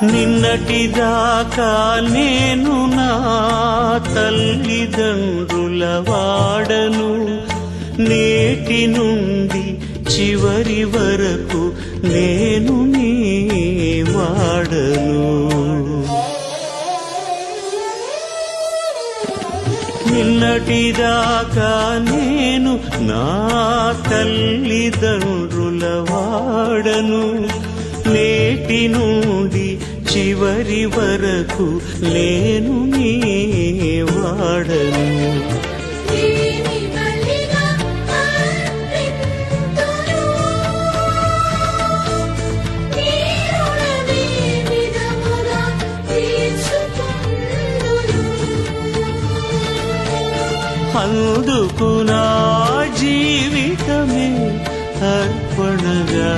నిన్నటిదాకా నేను నా తల్లిదండ్రుల వాడను, నేటి నుండి చివరి వరకు నేను నీ వాడను. నిన్నటిదాకా నేను నా తల్లిదండ్రుల వాడను, నేటి నుండి చివరి వరకు నేను నీ వాడను. అందుకు నా జీవితమే అర్పణగా